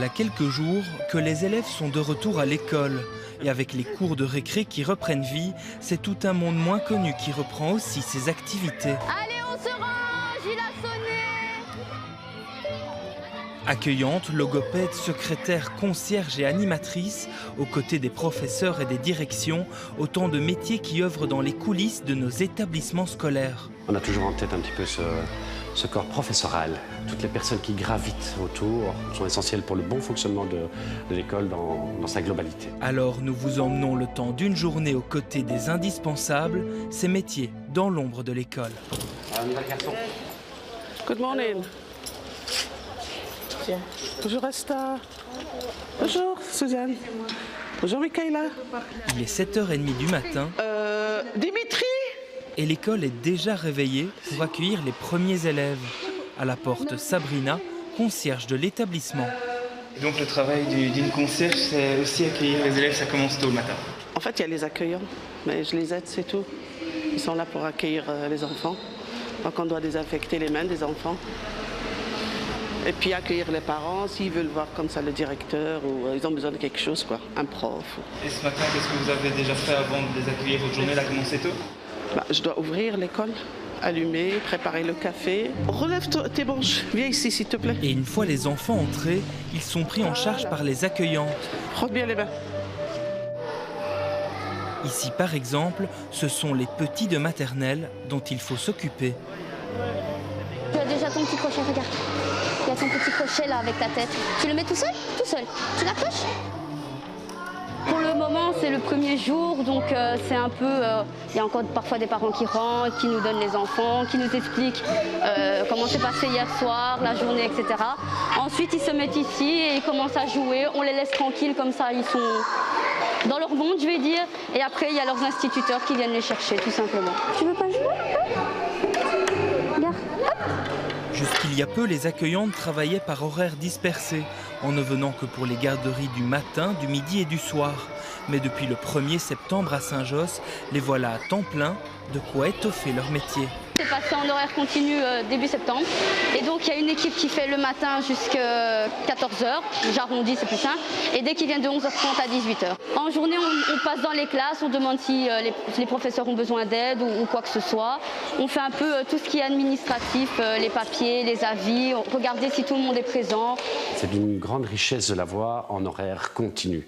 Voilà quelques jours que les élèves sont de retour à l'école. Et avec les cours de récré qui reprennent vie, c'est tout un monde moins connu qui reprend aussi ses activités. Allez, on se range, il a sonné. Accueillante, logopède, secrétaire, concierge et animatrice, aux côtés des professeurs et des directions, autant de métiers qui œuvrent dans les coulisses de nos établissements scolaires. On a toujours en tête un petit peu ce corps professoral. Toutes les personnes qui gravitent autour sont essentielles pour le bon fonctionnement de l'école dans sa globalité. Alors nous vous emmenons le temps d'une journée aux côtés des indispensables, ces métiers dans l'ombre de l'école. On y va, garçon. Good morning. Bonjour Asta. Bonjour Suzanne. Bonjour Michaela. Il est 7h30 du matin. Dimitri. Et l'école est déjà réveillée pour accueillir les premiers élèves. À la porte, Sabrina, concierge de l'établissement. Donc le travail d'une concierge, c'est aussi accueillir les élèves, ça commence tôt le matin. En fait, il y a les accueillants, mais je les aide, c'est tout. Ils sont là pour accueillir les enfants. Donc on doit désinfecter les mains des enfants. Et puis accueillir les parents s'ils veulent voir comme ça le directeur ou ils ont besoin de quelque chose, quoi, un prof. Et ce matin, qu'est-ce que vous avez déjà fait avant de les accueillir? Votre journée a commencé tôt? Je dois ouvrir l'école, allumer, préparer le café. Relève tes manches, viens ici s'il te plaît. Et une fois les enfants entrés, ils sont pris en charge par les accueillantes. Frotte bien les mains. Ici par exemple, ce sont les petits de maternelle dont il faut s'occuper. Tu as déjà ton petit crochet, regarde. Il y a ton petit crochet là avec ta tête. Tu le mets tout seul? Tout seul. Tu l'accroches? Pour le moment, c'est le premier jour, donc c'est un peu... Il y a encore parfois des parents qui rentrent, qui nous donnent les enfants, qui nous expliquent comment s'est passé hier soir, la journée, etc. Ensuite, ils se mettent ici et ils commencent à jouer. On les laisse tranquilles, comme ça, ils sont dans leur monde, je vais dire. Et après, il y a leurs instituteurs qui viennent les chercher, tout simplement. Tu veux pas jouer? Regarde, hop. Jusqu'il y a peu, les accueillantes travaillaient par horaires dispersés, en ne venant que pour les garderies du matin, du midi et du soir. Mais depuis le 1er septembre à Saint-Josse, les voilà à temps plein, de quoi étoffer leur métier. C'est passé en horaire continu début septembre. Et donc il y a une équipe qui fait le matin jusqu'à 14h, j'arrondis, c'est plus simple. Et dès qu'ils viennent de 11h30 à 18h. En journée, on passe dans les classes, on demande si les professeurs ont besoin d'aide ou quoi que ce soit. On fait un peu tout ce qui est administratif, les papiers, les avis, regarder si tout le monde est présent. C'est d'une grande richesse de la voir en horaire continu.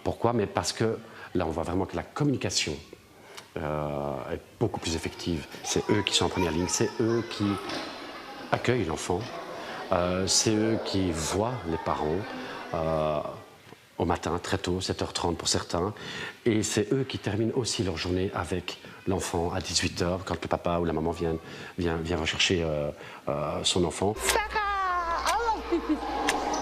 Pourquoi? Mais parce que là, on voit vraiment que la communication est beaucoup plus effective. C'est eux qui sont en première ligne, c'est eux qui accueillent l'enfant, c'est eux qui voient les parents au matin, très tôt, 7h30 pour certains, et c'est eux qui terminent aussi leur journée avec l'enfant à 18h, quand le papa ou la maman vient rechercher son enfant.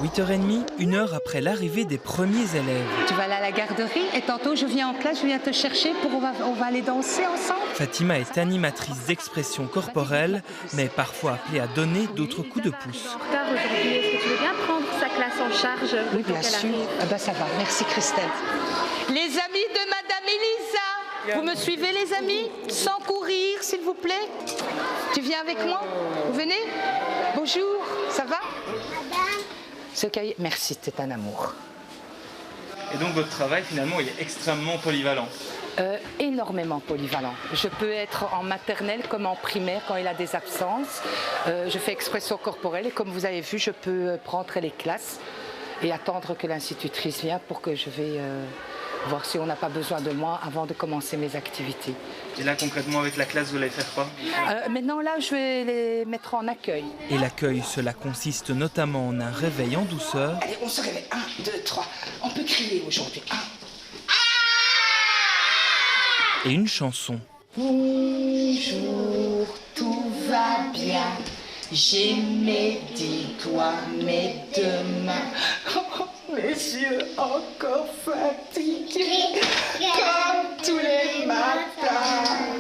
8h30, 1h après l'arrivée des premiers élèves. Tu vas aller à la garderie et tantôt je viens en classe, je viens te chercher on va aller danser ensemble. Fatima est animatrice d'expression corporelle, mais parfois appelée à donner d'autres coups de pouce. Aujourd'hui, est-ce que tu veux bien prendre sa classe en charge? Oui, bien sûr. Ça va, merci Christelle. Les amis de Madame Elisa, vous me suivez les amis? Sans courir, s'il vous plaît. Tu viens avec moi? Vous venez? Bonjour, ça va? Ce cahier, merci, c'est un amour. Et donc votre travail, finalement, il est extrêmement polyvalent. Énormément polyvalent. Je peux être en maternelle comme en primaire quand il a des absences. Je fais expression corporelle et comme vous avez vu, je peux prendre les classes et attendre que l'institutrice vienne pour que je vais voir si on n'a pas besoin de moi avant de commencer mes activités. Et là, concrètement, avec la classe, vous allez faire quoi? Maintenant, là, je vais les mettre en accueil. Et l'accueil, cela consiste notamment en un réveil en douceur. Allez, on se réveille. 1, 2, 3. On peut crier aujourd'hui. Et une chanson. Bonjour, tout va bien. J'ai mes 10 doigts, mes 2 mains. Mes yeux encore fatigués, comme tous les matins.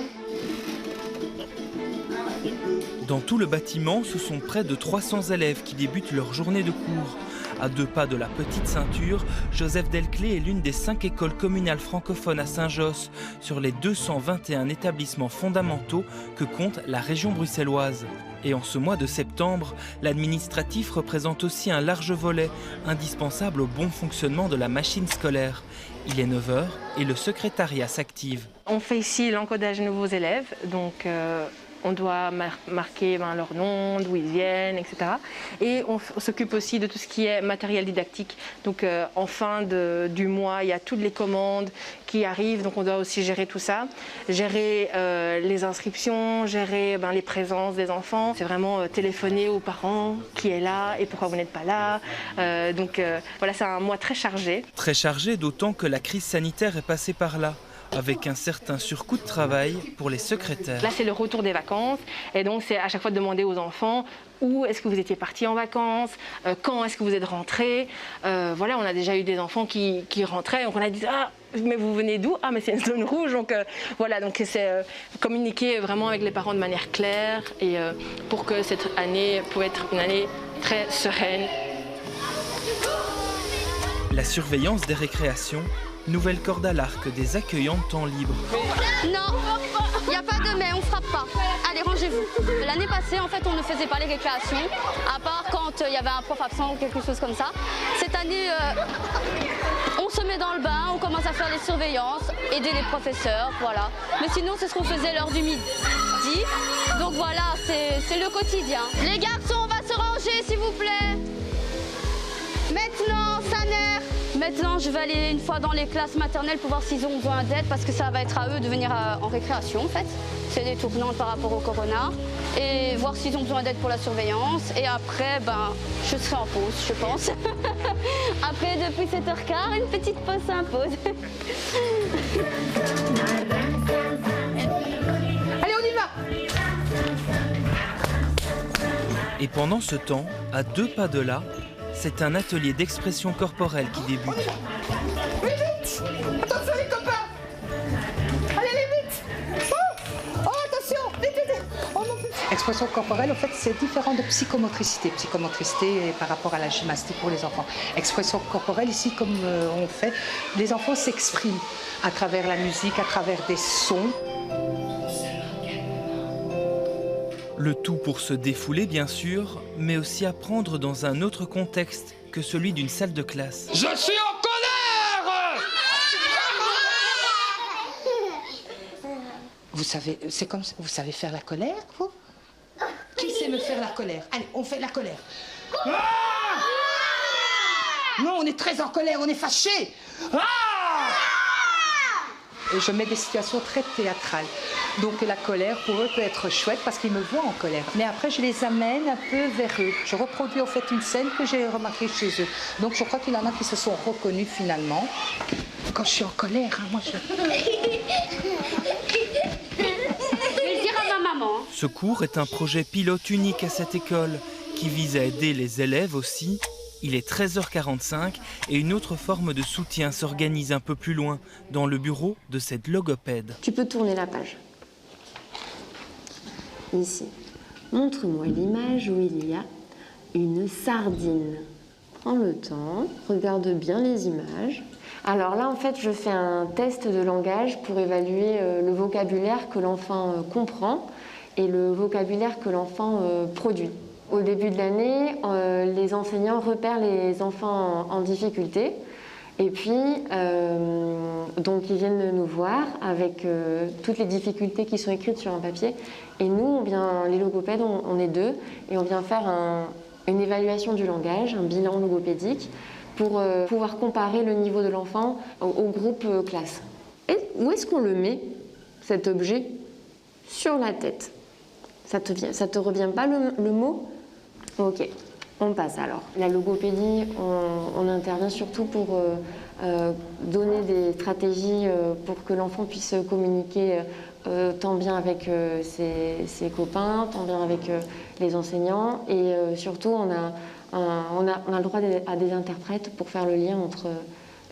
Dans tout le bâtiment, ce sont près de 300 élèves qui débutent leur journée de cours. À 2 pas de la Petite Ceinture, Joseph Delclé est l'une des 5 écoles communales francophones à Saint-Josse, sur les 221 établissements fondamentaux que compte la région bruxelloise. Et en ce mois de septembre, l'administratif représente aussi un large volet, indispensable au bon fonctionnement de la machine scolaire. Il est 9 h et le secrétariat s'active. On fait ici l'encodage de nouveaux élèves, donc on doit marquer leur nom, d'où ils viennent, etc. Et on s'occupe aussi de tout ce qui est matériel didactique. Donc en fin du mois, il y a toutes les commandes qui arrivent, donc on doit aussi gérer tout ça. Gérer les inscriptions, gérer les présences des enfants. C'est vraiment téléphoner aux parents, qui est là et pourquoi vous n'êtes pas là. Donc voilà, c'est un mois très chargé. Très chargé, d'autant que la crise sanitaire est passée par là, avec un certain surcoût de travail pour les secrétaires. Là, c'est le retour des vacances, et donc c'est à chaque fois de demander aux enfants où est-ce que vous étiez partis en vacances, quand est-ce que vous êtes rentrés. Voilà, on a déjà eu des enfants qui rentraient, donc on a dit « Ah, mais vous venez d'où ? Ah, mais c'est une zone rouge ». Donc voilà, donc c'est communiquer vraiment avec les parents de manière claire, et pour que cette année puisse être une année très sereine. La surveillance des récréations, nouvelle corde à l'arc des accueillants de temps libre. Non, il n'y a pas de mais, on frappe pas. Allez, rangez-vous. L'année passée, en fait, on ne faisait pas les récréations, à part quand il y avait un prof absent ou quelque chose comme ça. Cette année, on se met dans le bain, on commence à faire les surveillances, aider les professeurs, voilà. Mais sinon, c'est ce qu'on faisait l'heure du midi. Donc voilà, c'est le quotidien. Les garçons, on va se ranger, s'il vous plaît. Maintenant, Saner. Maintenant, je vais aller une fois dans les classes maternelles pour voir s'ils ont besoin d'aide, parce que ça va être à eux de venir en récréation, en fait. C'est des tournantes par rapport au corona. Et voir s'ils ont besoin d'aide pour la surveillance. Et après, je serai en pause, je pense. Après, depuis 7h15, une petite pause s'impose. Allez, on y va! Et pendant ce temps, à 2 pas de là, c'est un atelier d'expression corporelle qui débute. Vite! Attention les copains! Allez, vite! Oh, attention! Vite, vite! Oh, non, vite. Expression corporelle, en fait, c'est différent de psychomotricité. Psychomotricité par rapport à la gymnastique pour les enfants. Expression corporelle, ici, comme on fait, les enfants s'expriment à travers la musique, à travers des sons. Le tout pour se défouler, bien sûr, mais aussi apprendre dans un autre contexte que celui d'une salle de classe. Je suis en colère! Vous savez, c'est comme ça, vous savez faire la colère, vous? Qui sait me faire la colère? Allez, on fait la colère. Ah! Non, on est très en colère, on est fâché. Ah! Et je mets des situations très théâtrales. Donc la colère, pour eux, peut être chouette parce qu'ils me voient en colère. Mais après, je les amène un peu vers eux. Je reproduis en fait une scène que j'ai remarquée chez eux. Donc je crois qu'il y en a qui se sont reconnus finalement. Quand je suis en colère, moi je... Je vais le dire à ma maman. Ce cours est un projet pilote unique à cette école qui vise à aider les élèves aussi. Il est 13h45 et une autre forme de soutien s'organise un peu plus loin, dans le bureau de cette logopède. Tu peux tourner la page. Ici. Montre-moi l'image où il y a une sardine. Prends le temps, regarde bien les images. Alors là, en fait, je fais un test de langage pour évaluer le vocabulaire que l'enfant comprend et le vocabulaire que l'enfant produit. Au début de l'année, les enseignants repèrent les enfants en difficulté. Et puis, donc ils viennent nous voir avec toutes les difficultés qui sont écrites sur un papier. Et nous, les logopèdes, on est 2, et on vient faire une évaluation du langage, un bilan logopédique, pour pouvoir comparer le niveau de l'enfant au groupe classe. Et où est-ce qu'on le met, cet objet? Sur la tête. Ça te revient pas le mot? Ok. On passe alors. La logopédie, on intervient surtout pour donner des stratégies pour que l'enfant puisse communiquer tant bien avec ses copains, tant bien avec les enseignants. Et surtout, on a le droit à des interprètes pour faire le lien entre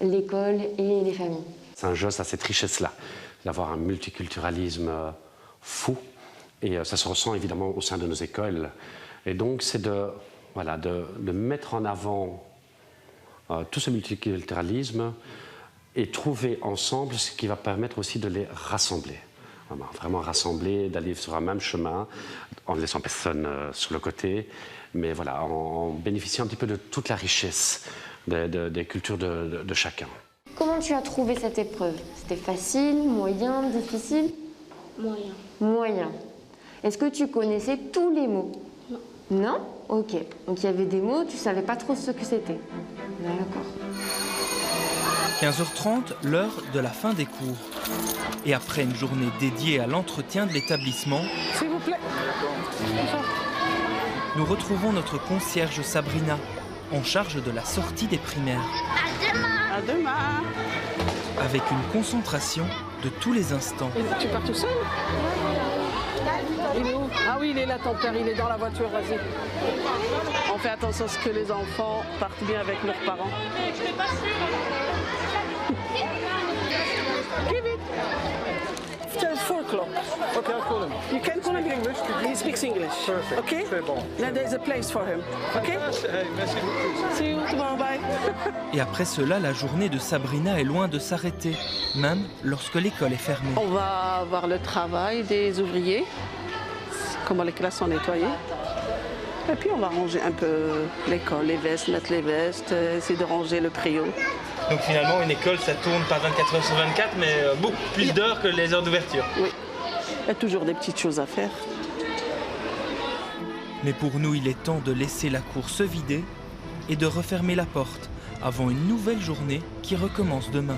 l'école et les familles. Saint-Josse a cette richesse-là, d'avoir un multiculturalisme fou. Et ça se ressent évidemment au sein de nos écoles. Et donc, c'est de mettre en avant tout ce multiculturalisme et trouver ensemble ce qui va permettre aussi de les rassembler. Vraiment rassembler, d'aller sur un même chemin, en ne laissant personne sur le côté, mais voilà, en bénéficiant un petit peu de toute la richesse des cultures de chacun. Comment tu as trouvé cette épreuve? C'était facile, moyen, difficile? Moyen. Moyen. Est-ce que tu connaissais tous les mots? Non. Non? Ok. Donc il y avait des mots, tu ne savais pas trop ce que c'était. D'accord. 15h30, l'heure de la fin des cours. Et après une journée dédiée à l'entretien de l'établissement, S'il vous plaît. nous retrouvons notre concierge Sabrina, en charge de la sortie des primaires. À demain. Avec une concentration de tous les instants. Tu pars tout seul? Il est où? Ah oui, il est là, ton père, il est dans la voiture, vas-y. On fait attention à ce que les enfants partent bien avec leurs parents. Give it. It's 4 o'clock. Okay, I'll call him. You can call him English. He speaks English. Perfect. Okay? C'est bon. Now there's a place for him. Okay? Hey, merci beaucoup. See you tomorrow, bye. Et après cela, la journée de Sabrina est loin de s'arrêter, même lorsque l'école est fermée. On va voir le travail des ouvriers, comment les classes sont nettoyées. Et puis on va ranger un peu l'école, les vestes, mettre les vestes, essayer de ranger le préau. Donc finalement, une école, ça tourne pas 24 heures sur 24, mais beaucoup plus d'heures que les heures d'ouverture. Oui, il y a toujours des petites choses à faire. Mais pour nous, il est temps de laisser la cour se vider et de refermer la porte avant une nouvelle journée qui recommence demain.